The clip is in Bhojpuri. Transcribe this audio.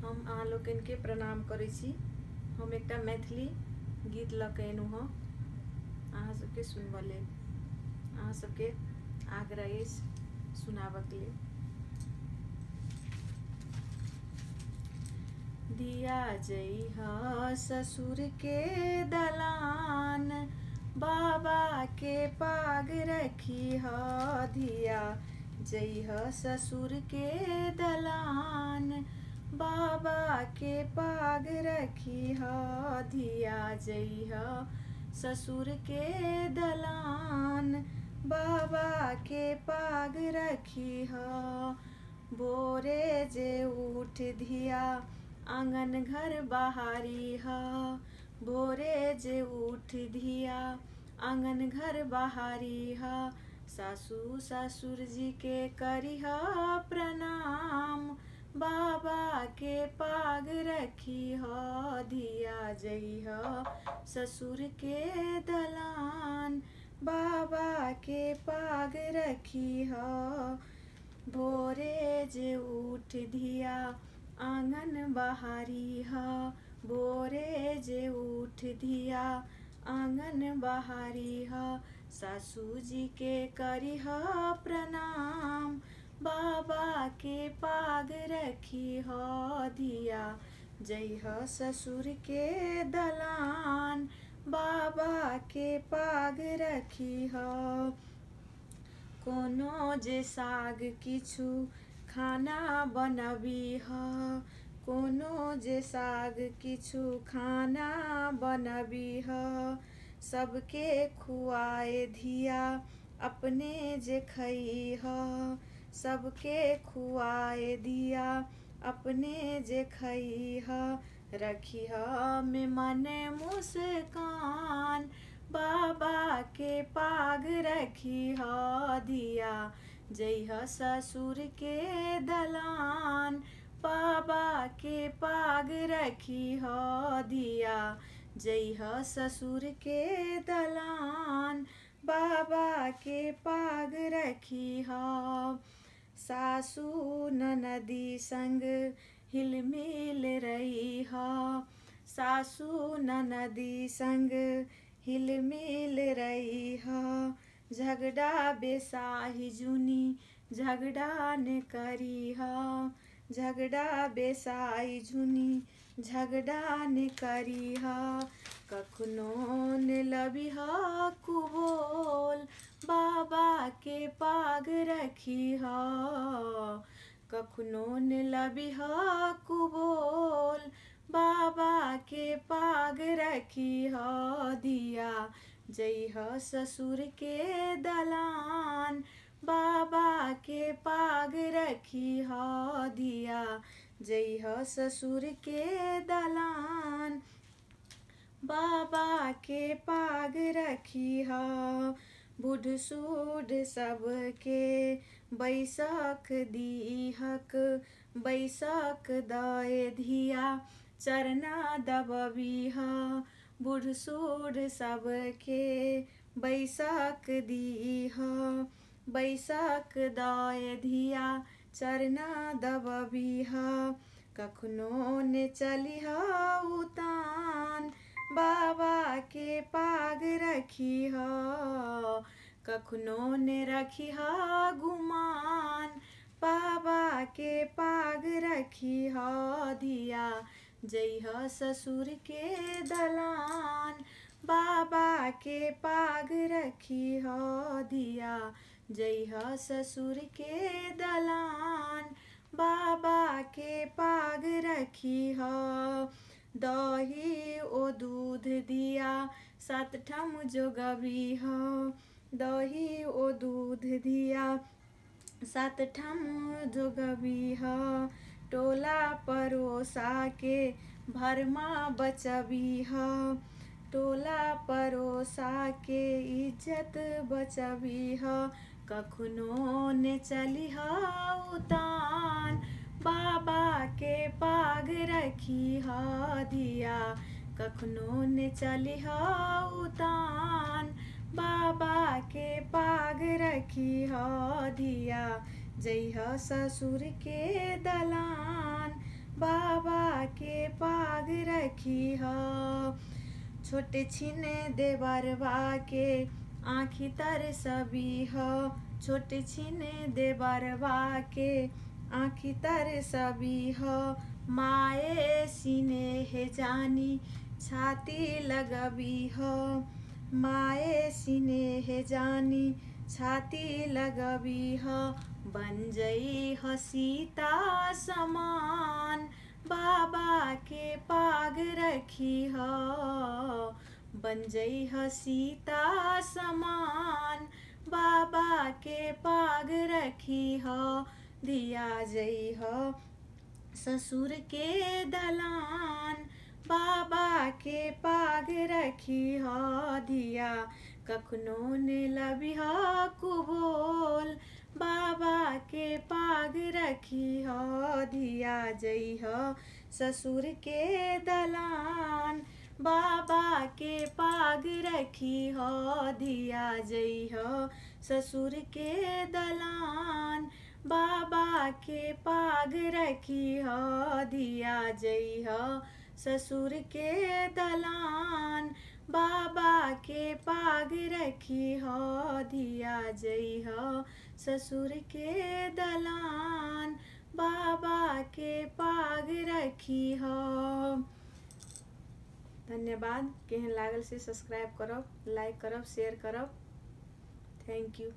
हम अहाँ लोकन के प्रणाम करै छी। हम एकटा मैथिली गीत लऽ के एलहुँ हँ अहाँ सबके सुनबऽ लेल। अहाँ सबके आग्रह अछि सुनाबऽके लेल। दिया जइहा ससुर के दलान, बाबा के पाग रखिह। दिया जइहा ससुर के दलान, बाबा के पाग रखिह। दिया जइहा ससुर के दलान, बाबा के पाग रखिह। भोरे जे उठ धिया आंगन घर बहारिह। भोरे जे उठ धिया आंगन घर बहारिह। सासू ससुर जी के करिह प्रणाम, बाबा के पाग रखिह। दिया जइहा ससुर के दलान, बाबा के पाग रखिह। भोरे जे उठ धिया आंगन बहारिह। भोरे जे उठ धिया आंगन बहारिह। सासू जी के करिह प्रणाम, बाबा के पाग रखिह। दिया जइहा ससुर के दलान, बाबा के पाग रखिह। कोनो जे साग किछु खाना बनबिह। कोनो जे साग किछु खाना बनबिह। सबके खुआए धिया अपने जे खइह। सबके खुआए धिया अपने जे खइह। रखिह में मन मुस्कान, बाबा के पाग रखिह। दिया जइहा ससुर के दलान, बाबा के पाग रखिह। दिया जइहा ससुर के दलान, बाबा के पाग रखिह। सासू ननदी संग हिलमिल रहिह। सासू ननदी संग हिलमिल रहिह। झगड़ा बेसाहि जुनी झगड़ा न करिह। झगड़ा बेसाहि जुनी झगड़ा न करिह। कखनो न लबिह कुबोल, बाबा के पाग रखिह। कखनो न लबिह कुबोल, बाबा के पाग रखिह। दिया जइहा ससुर के दलान, बाबा के पाग रखिह। दिया जइहा ससुर के दलान, बाबा के पाग रखिह। बूढ़ सूढ़ सबके बैसक दीहक। बैसक दए धिया चरना दबबिह। बूढ़ सूढ़ सबके बैसक दीह। बैसक दए धिया चरना दबबिह। कखनो न चलिह उतान, बाबा के पाग रखिह। कखनो न रखिह गुमान, बाबा के पाग रखिह। दिया जइहा ससुर के दलान, बाबा के पाग रखिह। दिया जइहा ससुर के दलान, बाबा के पाग रखिह। दही ओ दूध दिया सात ठम जोगबिह। दही ओ दूध दिया सात ठम जोगबिह। टोला परोसा के भरमा बचबिह। टोला परोसा के इज्जत बचबिह। कखनो न चलिह उतान, बाबा के पाग रखिह। दिया कखनो न चलिह उतान, बाबा के पाग रखिह। दिया जइहा ससुर के दलान, बाबा रखी ह। छोटे छिने देवरवा के आँखी तर सभी ह। छोटे छिने देवरवा के आँखी तर सभी ह। माए सिनेह जानी छाती लगबी ह। माए सिनेह जानी छाती लगबी ह। बन जई ह सीता समान बाबा के पाग रखी ह। बन जई ह सीता समान बाबा के पाग रखी ह। दिया जई ह ससुर के दलान बाबा के पाग रखी ह। दिया कखनो ने लबिह कुबोल बाबा के पाग रखी ह। दिया जई ह ससुर के दलान बाबा के पाग रखी ह। दिया जई ह ससुर के दलान बाबा के पाग रखी ह। दिया जई ह ससुर के दलान बाबा के पाग रखी ह। दिया जई ह ससुर के दलान बाबा के पाग रखी ह। धन्यवाद। केहन लागल से सब्सक्राइब करब, लाइक करब, शेयर करब। Thank you.